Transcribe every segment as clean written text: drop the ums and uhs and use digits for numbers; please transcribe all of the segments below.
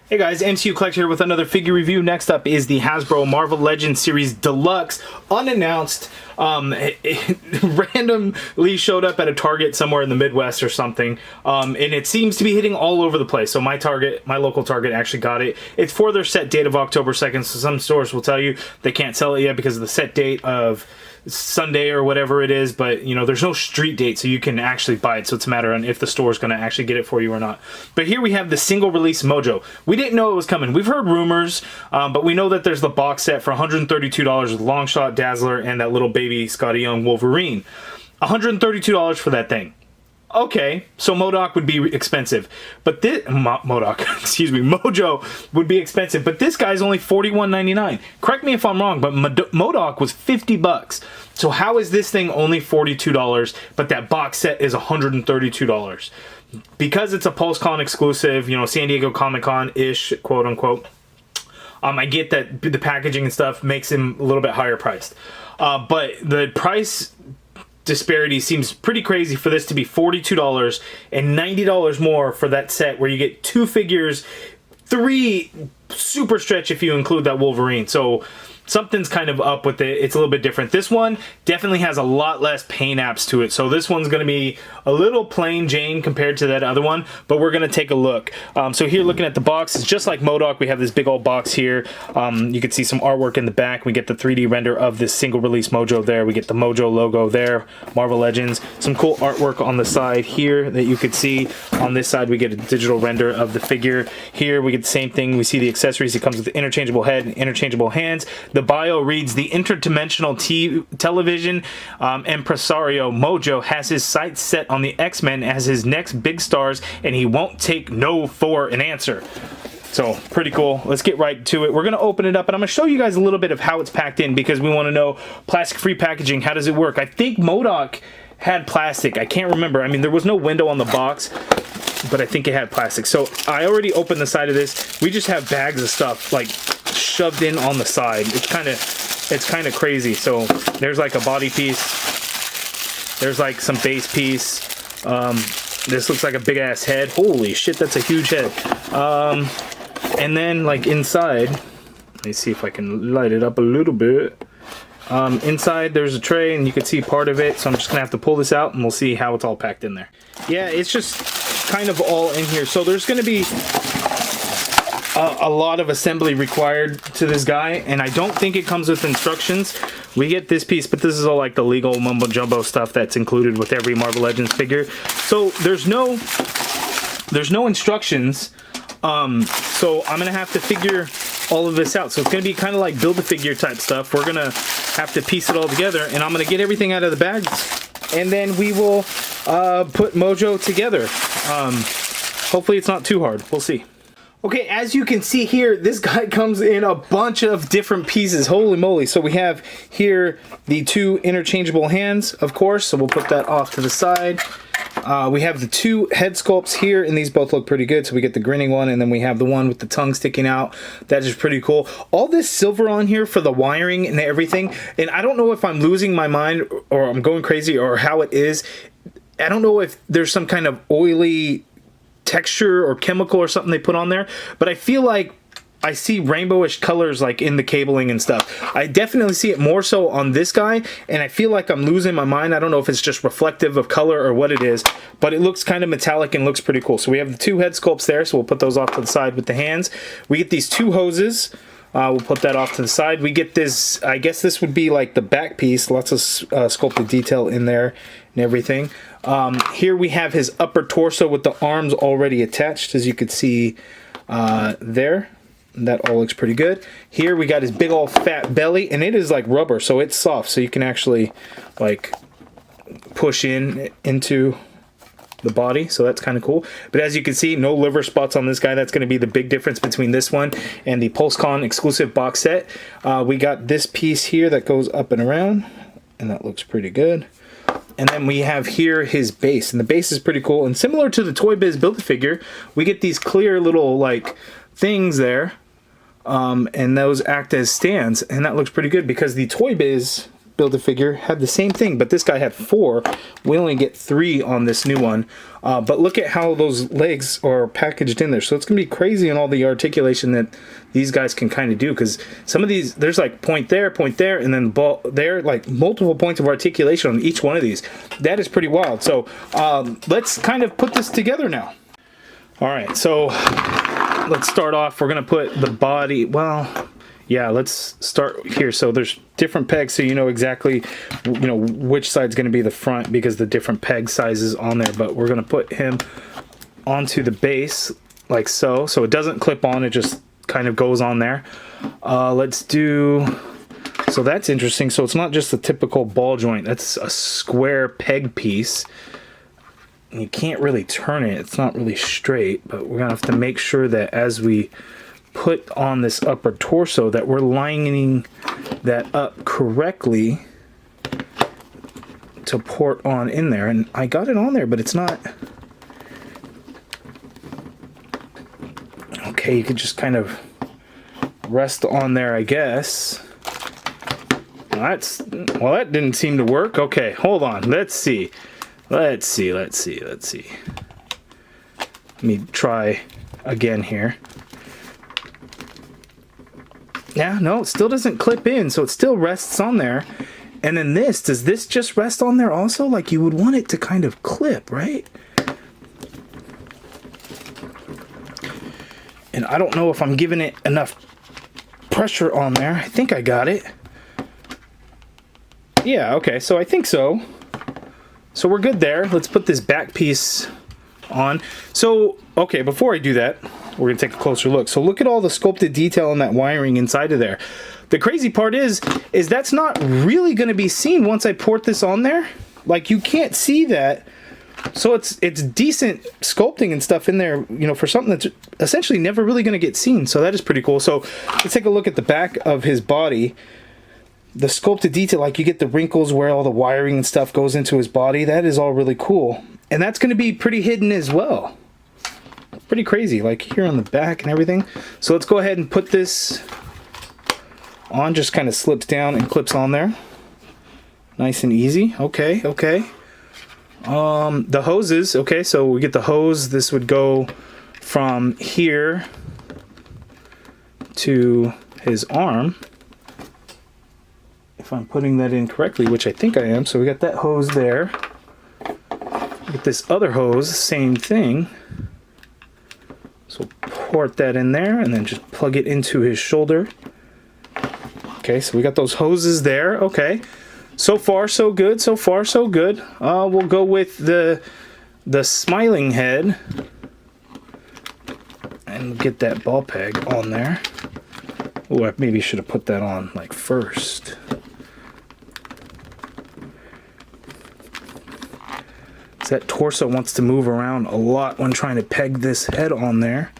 Hey guys, MCU Collector here with another figure review. Next up is the Hasbro Marvel Legends Series Deluxe, unannounced. It randomly showed up at a Target somewhere in the Midwest or something, and it seems to be hitting all over the place. So my local Target actually got it. It's for their set date of October 2nd, so some stores will tell you they can't sell it yet because of the set date of Sunday or whatever it is, but you know, there's no street date, so you can actually buy it. So it's a matter on if the store's going to actually get it for you or not. But here we have the single release Mojo. We didn't know it was coming. We've heard rumors, but we know that there's the box set for $132 with Longshot, Dazzler, and that little baby Scotty Young Wolverine. $132 for that thing. Okay, so MODOK would be expensive, but this Mojo would be expensive, but this guy's only $41.99. Correct me if I'm wrong, but MODOK was $50. So how is this thing only $42, but that box set is $132? Because it's a PulseCon exclusive, you know, San Diego Comic-Con-ish, quote unquote. I get that the packaging and stuff makes him a little bit higher priced, but the price disparity seems pretty crazy for this to be $42 and $90 more for that set where you get 2 figures, 3 super stretch if you include that Wolverine. So something's kind of up with it. It's a little bit different. This one definitely has a lot less paint apps to it. So this one's going to be a little plain Jane compared to that other one, but we're going to take a look. So here looking at the box, it's just like MODOK. We have this big old box here. You can see some artwork in the back. We get the 3D render of this single release Mojo there. We get the Mojo logo there, Marvel Legends. Some cool artwork on the side here that you could see. On this side, we get a digital render of the figure. Here we get the same thing. We see the accessories. It comes with the interchangeable head and interchangeable hands. The bio reads, the interdimensional television impresario Mojo has his sights set on the X-Men as his next big stars, and he won't take no for an answer. So, pretty cool. Let's get right to it. We're going to open it up, and I'm going to show you guys a little bit of how it's packed in because we want to know plastic-free packaging. How does it work? I think MODOK had plastic. I can't remember. I mean, there was no window on the box, but I think it had plastic. So, I already opened the side of this. We just have bags of stuff, like, shoved in on the side. It's kind of crazy. So there's like a body piece, there's like some base piece, this looks like a big ass head. Holy shit, that's a huge head. And then like inside, let me see if I can light it up a little bit. Inside there's a tray and you can see part of it, so I'm just gonna have to pull this out and we'll see how it's all packed in there. Yeah, it's just kind of all in here. So there's gonna be a lot of assembly required to this guy, and I don't think it comes with instructions. We get this piece, but this is all like the legal mumbo jumbo stuff that's included with every Marvel Legends figure. So there's no instructions. So I'm gonna have to figure all of this out. So it's gonna be kind of like Build-A-Figure type stuff. We're gonna have to piece it all together, and I'm gonna get everything out of the bags, and then we will put Mojo together. Hopefully it's not too hard. We'll see. Okay, as you can see here, this guy comes in a bunch of different pieces. Holy moly. So we have here the 2 interchangeable hands, of course, so we'll put that off to the side. We have the 2 head sculpts here, and these both look pretty good. So we get the grinning one, and then we have the one with the tongue sticking out. That is pretty cool. All this silver on here for the wiring and everything, and I don't know if I'm losing my mind or I'm going crazy or how it is. I don't know if there's some kind of oily texture or chemical or something they put on there, but I feel like I see rainbowish colors like in the cabling and stuff. I definitely see it more so on this guy, and I feel like I'm losing my mind. I don't know if it's just reflective of color or what it is, but it looks kind of metallic and looks pretty cool. So we have the 2 head sculpts there, so we'll put those off to the side with the hands. We get these 2 hoses. We'll put that off to the side. We get this, I guess this would be like the back piece, lots of sculpted detail in there and everything. Here we have his upper torso with the arms already attached, as you can see there. That all looks pretty good. Here we got his big old fat belly, and it is like rubber, so it's soft, so you can actually like push into the body, so that's kind of cool. But as you can see, no liver spots on this guy. That's going to be the big difference between this one and the PulseCon exclusive box set. We got this piece here that goes up and around, and that looks pretty good. And then we have here his base, and the base is pretty cool. And similar to the Toy Biz Build-A-Figure, we get these clear little like things there, and those act as stands, and that looks pretty good because the Toy Biz Build-A-Figure had the same thing, but this guy had 4. We only get 3 on this new one. But look at how those legs are packaged in there. So it's going to be crazy in all the articulation that these guys can kind of do, because some of these, there's like point there, and then ball there, like multiple points of articulation on each one of these. That is pretty wild. So let's kind of put this together now. All right, so let's start off. We're going to put the body, well, yeah, let's start here. So there's different pegs, so you know exactly, you know, which side's going to be the front, because the different peg sizes on there. But we're going to put him onto the base like so. So it doesn't clip on, it just kind of goes on there. Let's do, so that's interesting. So it's not just a typical ball joint, that's a square peg piece. And you can't really turn it, it's not really straight, but we're going to have to make sure that as we put on this upper torso that we're lining that up correctly to port on in there. And I got it on there, but it's not. Okay, you could just kind of rest on there, I guess. That's, well, that didn't seem to work. Okay, hold on, let's see. Let me try again here. Yeah, no, it still doesn't clip in, so it still rests on there. And then this, does this just rest on there also? Like, you would want it to kind of clip, right? And I don't know if I'm giving it enough pressure on there. I think I got it. Yeah, okay, so I think so. So we're good there. Let's put this back piece on. So, okay, before I do that, we're gonna take a closer look. So look at all the sculpted detail in that wiring inside of there. The crazy part is that's not really gonna be seen once I port this on there. Like, you can't see that. So it's decent sculpting and stuff in there, you know, for something that's essentially never really gonna get seen. So that is pretty cool. So let's take a look at the back of his body. The sculpted detail, like you get the wrinkles where all the wiring and stuff goes into his body. That is all really cool. And that's gonna be pretty hidden as well. Pretty crazy, like here on the back and everything. So let's go ahead and put this on. Just kind of slips down and clips on there, nice and easy. Okay. The hoses, okay, so we get the hose. This would go from here to his arm, if I'm putting that in correctly, which I think I am. So we got that hose there. Get this other hose, same thing. So port that in there and then just plug it into his shoulder. Okay, so we got those hoses there. Okay, so far so good. So far so good. We'll go with the smiling head and get that ball peg on there. Oh, I maybe should have put that on like first. That torso wants to move around a lot when trying to peg this head on there.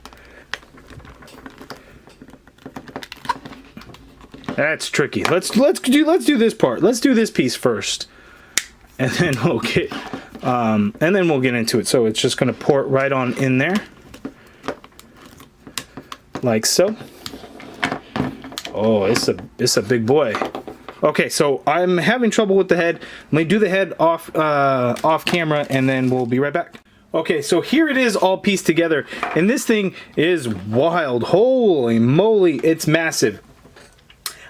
That's tricky. Let's do this part. Let's do this piece first, and then we'll get into it. So it's just going to port right on in there, like so. Oh, it's a big boy. Okay, so I'm having trouble with the head. Let me do the head off camera, and then we'll be right back. Okay, so here it is all pieced together, and this thing is wild. Holy moly, it's massive.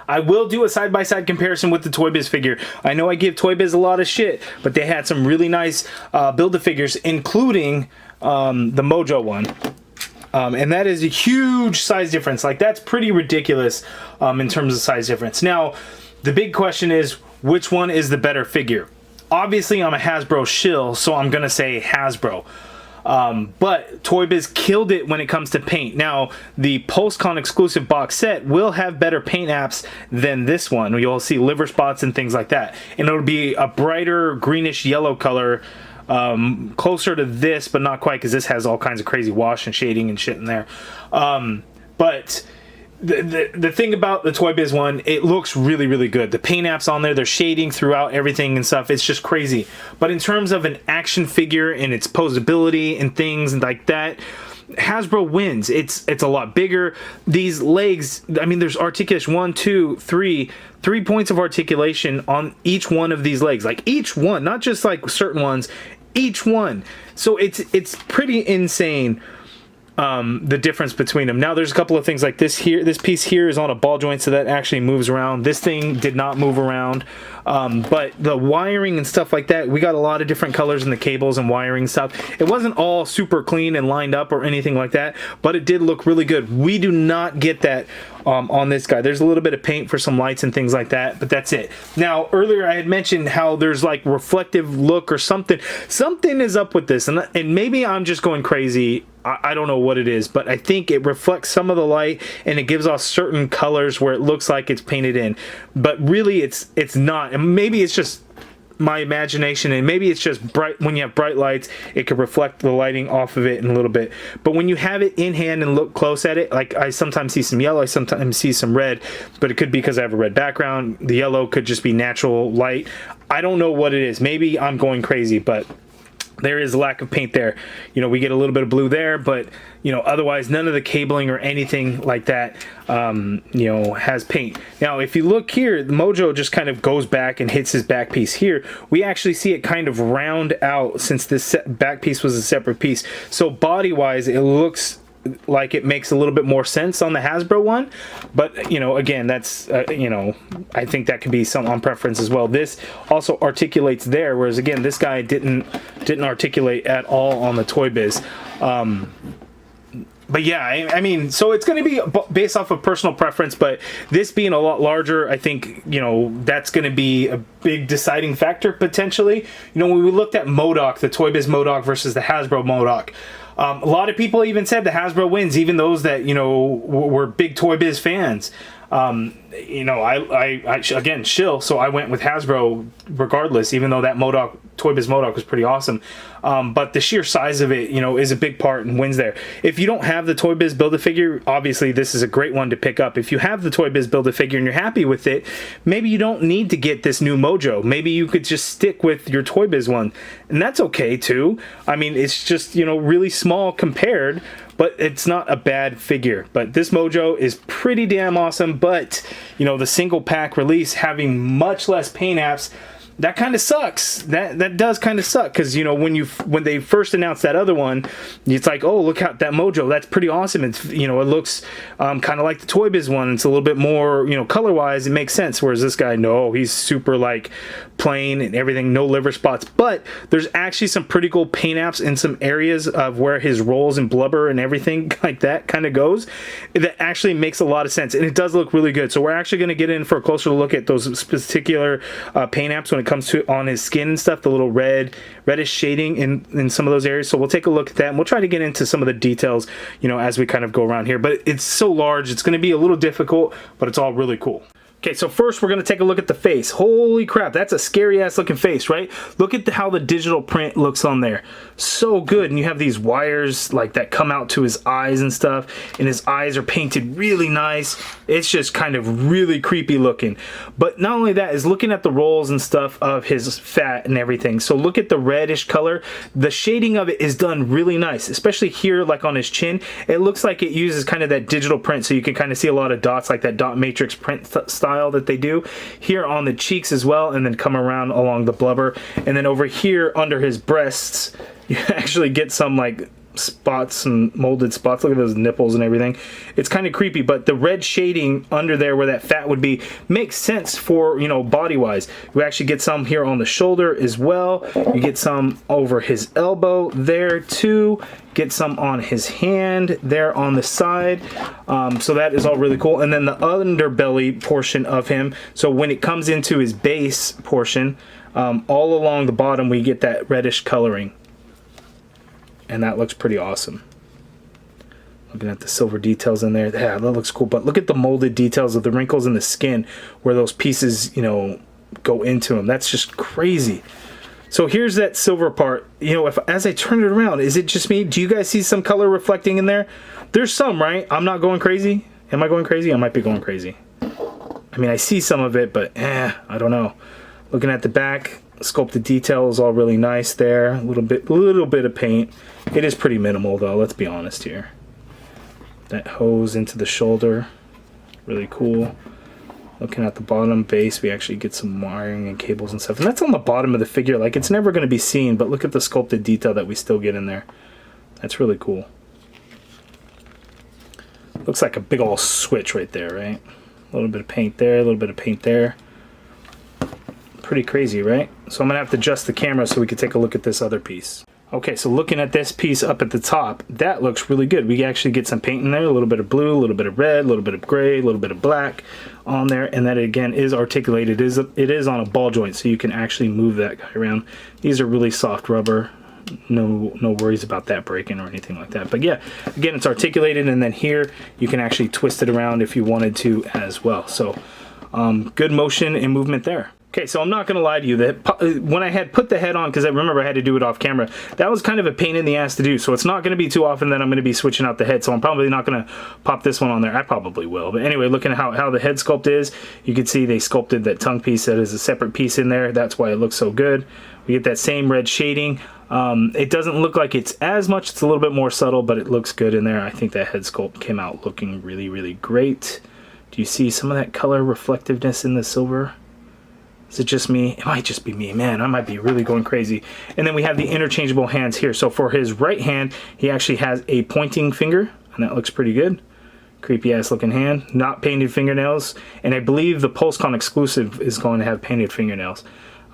I will do a side-by-side comparison with the Toy Biz figure. I know I give Toy Biz a lot of shit, but they had some really nice Build-A-Figures, including the Mojo one. And that is a huge size difference. Like, that's pretty ridiculous in terms of size difference. Now, the big question is, which one is the better figure? Obviously, I'm a Hasbro shill, so I'm gonna say Hasbro. But Toy Biz killed it when it comes to paint. Now, the PostCon exclusive box set will have better paint apps than this one. You'll see liver spots and things like that. And it'll be a brighter greenish yellow color, closer to this, but not quite, because this has all kinds of crazy wash and shading and shit in there. But the thing about the Toy Biz one, it looks really, really good. The paint apps on there, they're shading throughout everything and stuff. It's just crazy. But in terms of an action figure and its posability and things like that, Hasbro wins. It's a lot bigger. These legs, I mean, there's articulation, 1, 2, 3 points of articulation on each one of these legs. Like each one, not just like certain ones, each one. So it's pretty insane, the difference between them. Now there's a couple of things like this here. This piece here is on a ball joint, so that actually moves around. This thing did not move around. But the wiring and stuff like that, we got a lot of different colors in the cables and wiring stuff. It wasn't all super clean and lined up or anything like that, but it did look really good. We do not get that on this guy. There's a little bit of paint for some lights and things like that, but that's it. Now, earlier I had mentioned how there's like reflective look or something. Something is up with this, and maybe I'm just going crazy. I don't know what it is, but I think it reflects some of the light and it gives off certain colors where it looks like it's painted in, but really it's not. And maybe it's just my imagination, and maybe it's just bright. When you have bright lights, it could reflect the lighting off of it in a little bit, but when you have it in hand and look close at it, like I sometimes see some yellow, I sometimes see some red, but it could be because I have a red background. The yellow could just be natural light. I don't know what it is. Maybe I'm going crazy, but there is a lack of paint there. You know, we get a little bit of blue there, but you know, otherwise none of the cabling or anything like that, you know, has paint. Now, if you look here, the Mojo just kind of goes back and hits his back piece here. We actually see it kind of round out since this back piece was a separate piece. So body-wise, it looks like it makes a little bit more sense on the Hasbro one, but you know, again, that's you know, I think that could be some on preference as well. This also articulates there, whereas again, this guy didn't articulate at all on the Toy Biz. But yeah, I mean, so it's going to be based off of personal preference, but this being a lot larger, I think, you know, that's going to be a big deciding factor potentially. You know, when we looked at MODOK, the Toy Biz MODOK versus the Hasbro MODOK, a lot of people even said the Hasbro wins, even those that, you know, were big Toy Biz fans. You know, I again, shill, so I went with Hasbro regardless, even though that MODOK, Toy Biz MODOK was pretty awesome. But the sheer size of it, you know, is a big part and wins there. If you don't have the Toy Biz Build-A-Figure, obviously this is a great one to pick up. If you have the Toy Biz Build-A-Figure and you're happy with it, maybe you don't need to get this new Mojo. Maybe you could just stick with your Toy Biz one, and that's okay too. I mean, it's just, you know, really small compared, but it's not a bad figure. But this Mojo is pretty damn awesome, but you know, the single pack release having much less paint apps, that kind of sucks. That does kind of suck, because you know, when they first announced that other one, it's like, oh, look out, that Mojo, that's pretty awesome. It's, you know, it looks kind of like the Toy Biz one. It's a little bit more, you know, color wise, it makes sense. Whereas this guy, no, he's super like plain and everything, no liver spots. But there's actually some pretty cool paint apps in some areas of where his rolls and blubber and everything like that kind of goes. That actually makes a lot of sense, and it does look really good. So we're actually going to get in for a closer look at those particular paint apps when it comes to on his skin and stuff, the little reddish shading in some of those areas. So we'll take a look at that, and we'll try to get into some of the details, you know, as we kind of go around here. But it's so large, it's going to be a little difficult, but it's all really cool. Okay, so first we're going to take a look at the face. Holy crap, that's a scary ass looking face, right? Look at how the digital print looks on there. So good. And you have these wires like that come out to his eyes and stuff, and his eyes are painted really nice. It's just kind of really creepy looking. But not only that, is looking at the rolls and stuff of his fat and everything. So look at the reddish color. The shading of it is done really nice, especially here like on his chin. It looks like it uses kind of that digital print, so you can kind of see a lot of dots, like that dot matrix print style that they do here on the cheeks as well, and then come around along the blubber, and then over here under his breasts you actually get some like spots and molded spots. Look at those nipples and everything. It's kind of creepy, but the red shading under there where that fat would be makes sense for, you know, body wise. We actually get some here on the shoulder as well. You get some over his elbow there too. Get some on his hand there on the side. So that is all really cool. And then the underbelly portion of him, so when it comes into his base portion, all along the bottom we get that reddish coloring, and that looks pretty awesome. Looking at the silver details in there, yeah, that looks cool. But look at the molded details of the wrinkles in the skin where those pieces, you know, go into him. That's just crazy. So here's that silver part. You know, as I turn it around, is it just me? Do you guys see some color reflecting in there? There's some, right? I'm not going crazy. Am I going crazy? I might be going crazy. I mean, I see some of it, but I don't know. Looking at the back, sculpted detail is all really nice there. A little bit of paint. It is pretty minimal though, let's be honest here. That hose into the shoulder, really cool. Looking at the bottom base, we actually get some wiring and cables and stuff. And that's on the bottom of the figure. Like, it's never going to be seen, but look at the sculpted detail that we still get in there. That's really cool. Looks like a big old switch right there, right? A little bit of paint there, a little bit of paint there. Pretty crazy, right? So I'm going to have to adjust the camera so we can take a look at this other piece. Okay, so looking at this piece up at the top, that looks really good. We actually get some paint in there, a little bit of blue, a little bit of red, a little bit of gray, a little bit of black on there, and that again is articulated. It is on a ball joint, so you can actually move that guy around. These are really soft rubber. No worries about that breaking or anything like that. But yeah, again, it's articulated, and then here you can actually twist it around if you wanted to as well. So good motion and movement there. Okay, so I'm not going to lie to you, that when I had put the head on, because I remember I had to do it off camera, that was kind of a pain in the ass to do, so it's not going to be too often that I'm going to be switching out the head, so I'm probably not going to pop this one on there. I probably will. But anyway, looking at how the head sculpt is, you can see they sculpted that tongue piece that is a separate piece in there. That's why it looks so good. We get that same red shading. It doesn't look like it's as much, it's a little bit more subtle, but it looks good in there. I think that head sculpt came out looking really, really great. Do you see some of that color reflectiveness in the silver? Is it just me? It might just be me. Man, I might be really going crazy. And then we have the interchangeable hands here. So for his right hand, he actually has a pointing finger, and that looks pretty good. Creepy ass looking hand. Not painted fingernails. And I believe the PulseCon exclusive is going to have painted fingernails.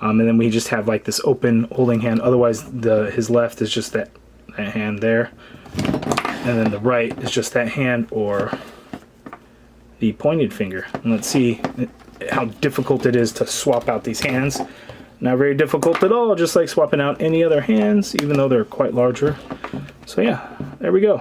And then we just have like this open holding hand. Otherwise, his left is just that hand there. And then the right is just that hand or the pointed finger. And let's see how difficult it is to swap out these hands. Not very difficult at all, just like swapping out any other hands, even though they're quite larger. So yeah, there we go.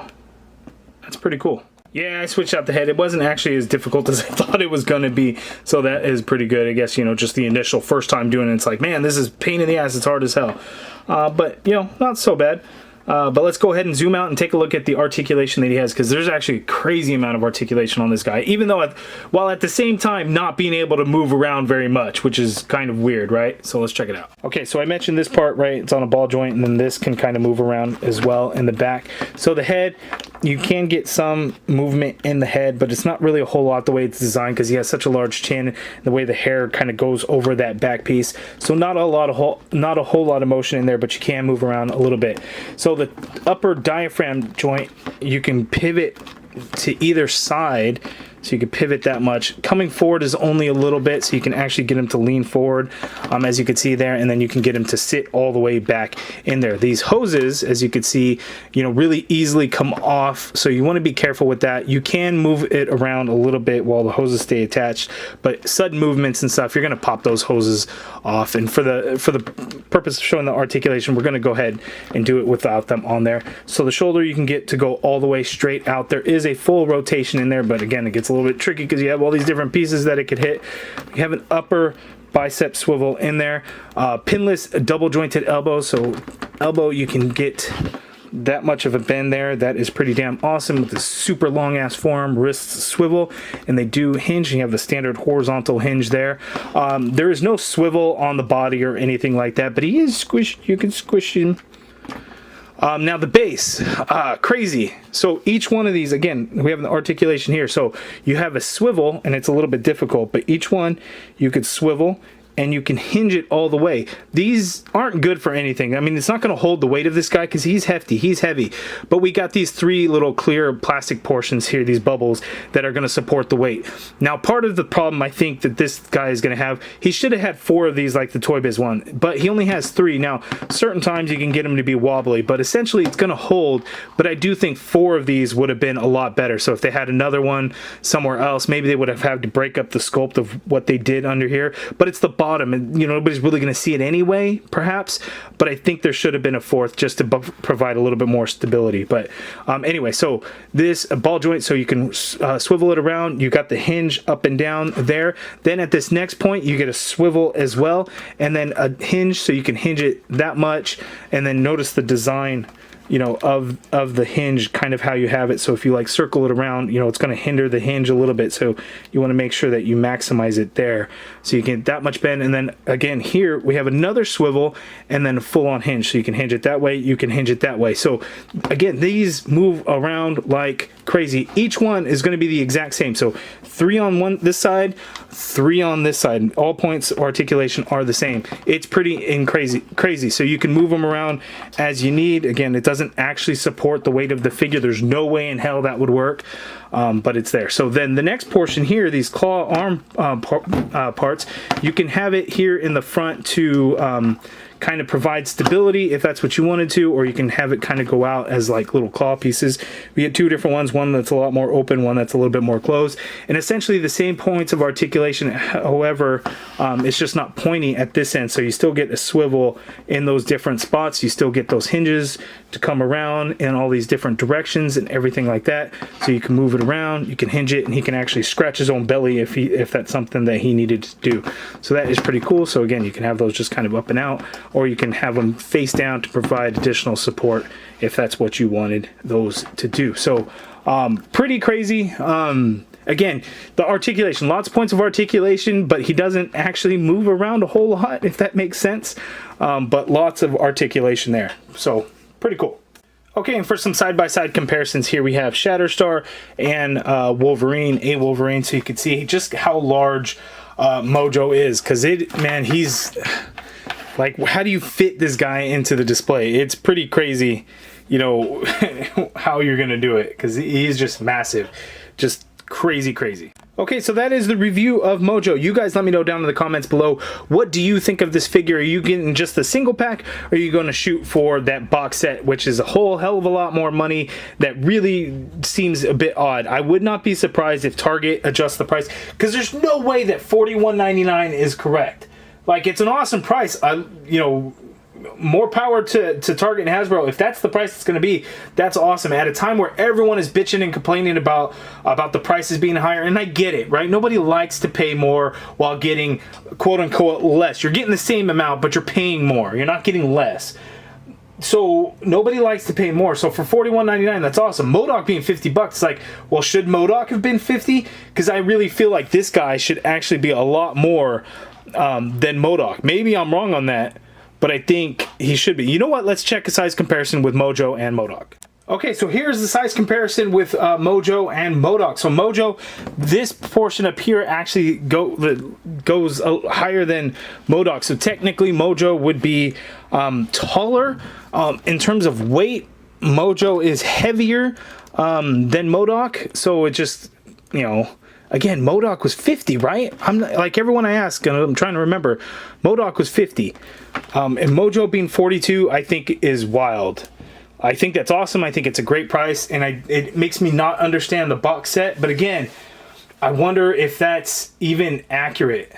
That's pretty cool. Yeah, I switched out the head. It wasn't actually as difficult as I thought it was going to be, so that is pretty good. I guess, you know, just the initial first time doing it, it's like, man, this is pain in the ass. It's hard as hell. But, you know, not so bad. But let's go ahead and zoom out and take a look at the articulation that he has, because there's actually a crazy amount of articulation on this guy, even though while at the same time not being able to move around very much, which is kind of weird, right? So let's check it out. Okay, so I mentioned this part, right? It's on a ball joint, and then this can kind of move around as well in the back. So the head, you can get some movement in the head, but it's not really a whole lot the way it's designed, because he has such a large chin, the way the hair kind of goes over that back piece. So not a whole lot of motion in there, but you can move around a little bit. So the upper diaphragm joint, you can pivot to either side, so you can pivot that much. Coming forward is only a little bit, so you can actually get him to lean forward, as you can see there, and then you can get him to sit all the way back in there. These hoses, as you can see, you know, really easily come off, so you want to be careful with that. You can move it around a little bit while the hoses stay attached, but sudden movements and stuff, you're going to pop those hoses off. And for the purpose of showing the articulation, we're going to go ahead and do it without them on there. So the shoulder you can get to go all the way straight out. There is a full rotation in there, but again, it gets a little bit tricky because you have all these different pieces that it could hit. You have an upper bicep swivel in there, pinless double jointed elbow, so elbow you can get that much of a bend there. That is pretty damn awesome with this super long ass forearm, wrists swivel, and they do hinge. You have the standard horizontal hinge there. There is no swivel on the body or anything like that, but he is squished. You can squish him. Now the base, crazy. So each one of these, again, we have the articulation here. So you have a swivel, and it's a little bit difficult, but each one you could swivel and you can hinge it all the way. These aren't good for anything. I mean, it's not going to hold the weight of this guy because he's hefty, he's heavy. But we got these three little clear plastic portions here, these bubbles, that are going to support the weight. Now, part of the problem I think that this guy is going to have, he should have had 4 of these like the Toy Biz one, but he only has 3. Now, certain times you can get him to be wobbly, but essentially it's going to hold. But I do think 4 of these would have been a lot better. So if they had another one somewhere else, maybe they would have had to break up the sculpt of what they did under here. But it's the bottom, and you know, nobody's really going to see it anyway, perhaps, but I think there should have been a 4th just to provide a little bit more stability. But anyway, so this ball joint, so you can swivel it around. You got the hinge up and down there. Then at this next point you get a swivel as well, and then a hinge, so you can hinge it that much. And then notice the design, you know, of the hinge, kind of how you have it. So if you like circle it around, you know, it's going to hinder the hinge a little bit. So you want to make sure that you maximize it there, so you get that much bend. And then again, here we have another swivel and then a full on hinge. So you can hinge it that way, you can hinge it that way. So again, these move around like crazy. Each one is going to be the exact same. So 3 on this side, 3 on this side. All points of articulation are the same. It's pretty crazy. So you can move them around as you need. Again, it doesn't actually support the weight of the figure. There's no way in hell that would work, but it's there. So then the next portion here, these claw arm parts, you can have it here in the front to kind of provide stability if that's what you wanted to, or you can have it kind of go out as like little claw pieces. We get 2 different ones, one that's a lot more open, one that's a little bit more closed, and essentially the same points of articulation. However, it's just not pointy at this end, so you still get a swivel in those different spots. You still get those hinges to come around in all these different directions and everything like that, so you can move it around, you can hinge it, and he can actually scratch his own belly if that's something that he needed to do. So that is pretty cool. So again, you can have those just kind of up and out, or you can have them face down to provide additional support if that's what you wanted those to do. So pretty crazy. Again, the articulation, lots of points of articulation, but he doesn't actually move around a whole lot, if that makes sense. But lots of articulation there. So pretty cool. Okay, and for some side-by-side comparisons here, we have Shatterstar and Wolverine, so you can see just how large Mojo is, because man, he's like, how do you fit this guy into the display? It's pretty crazy, you know, how you're gonna do it, because he's just massive, just crazy. Okay, so that is the review of Mojo. You guys let me know down in the comments below, what do you think of this figure? Are you getting just the single pack, or are you going to shoot for that box set, which is a whole hell of a lot more money? That really seems a bit odd. I would not be surprised if Target adjusts the price, because there's no way that $41.99 is correct. Like, it's an awesome price. You know, more power to Target and Hasbro. If that's the price it's going to be, that's awesome. At a time where everyone is bitching and complaining about the prices being higher, and I get it, right? Nobody likes to pay more while getting quote-unquote less. You're getting the same amount, but you're paying more. You're not getting less. So nobody likes to pay more. So for $41.99, that's awesome. MODOK being $50, it's like, well, should MODOK have been $50? Because I really feel like this guy should actually be a lot more than MODOK. Maybe I'm wrong on that, but I think he should be. You know what? Let's check a size comparison with Mojo and MODOK. Okay, so here's the size comparison with Mojo and MODOK. So Mojo, this portion up here actually goes higher than MODOK. So technically Mojo would be taller. In terms of weight, Mojo is heavier than MODOK. So it just, you know, again, MODOK was 50, right? I'm not, like everyone I ask, and I'm trying to remember, MODOK was 50. And Mojo being 42, I think is wild. I think that's awesome. I think it's a great price, and it makes me not understand the box set. But again, I wonder if that's even accurate.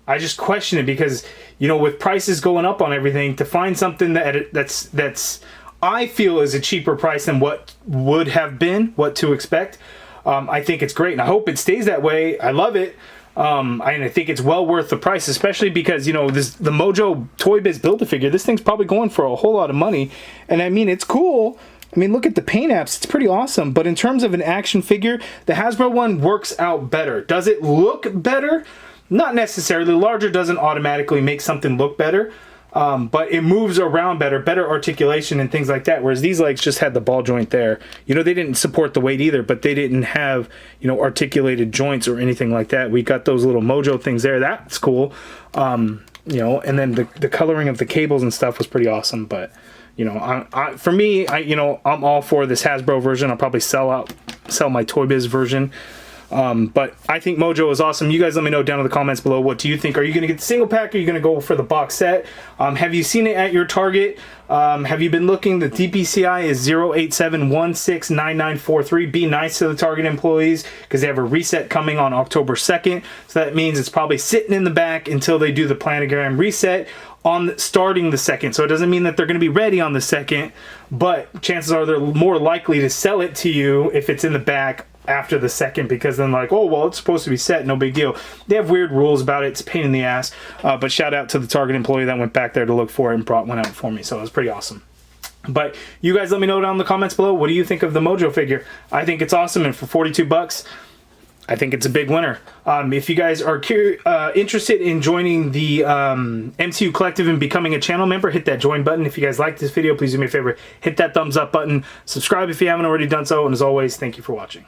I just question it, because, you know, with prices going up on everything, to find something that's I feel is a cheaper price than what would have been, what to expect. I think it's great, and I hope it stays that way. I love it. And I think it's well worth the price, especially because, you know, the Mojo Toy Biz Build-A-Figure, this thing's probably going for a whole lot of money. And I mean, it's cool. I mean, look at the paint apps. It's pretty awesome. But in terms of an action figure, the Hasbro one works out better. Does it look better? Not necessarily. Larger doesn't automatically make something look better. But it moves around better articulation and things like that. Whereas these legs just had the ball joint there. You know, they didn't support the weight either, but they didn't have, you know, articulated joints or anything like that. We got those little Mojo things there. That's cool. You know, and then the coloring of the cables and stuff was pretty awesome. But, you know, for me, you know, I'm all for this Hasbro version. I'll probably sell my Toy Biz version. But I think Mojo is awesome. You guys let me know down in the comments below, what do you think? Are you going to get the single pack, or are you going to go for the box set? Have you seen it at your Target? Have you been looking? The DPCI is 087169943. Be nice to the Target employees, because they have a reset coming on October 2nd. So that means it's probably sitting in the back until they do the planogram reset on starting the 2nd. So it doesn't mean that they're going to be ready on the 2nd, but chances are they're more likely to sell it to you if it's in the back after the 2nd, because then like, oh, well, it's supposed to be set, no big deal. They have weird rules about it. It's a pain in the ass. But shout out to the Target employee that went back there to look for it and brought one out for me. So it was pretty awesome. But you guys let me know down in the comments below, what do you think of the Mojo figure? I think it's awesome, and for 42 bucks, I think it's a big winner. If you guys are interested in joining the MCU Collective and becoming a channel member, hit that join button. If you guys like this video, please do me a favor, hit that thumbs up button. Subscribe if you haven't already done so, and as always, thank you for watching.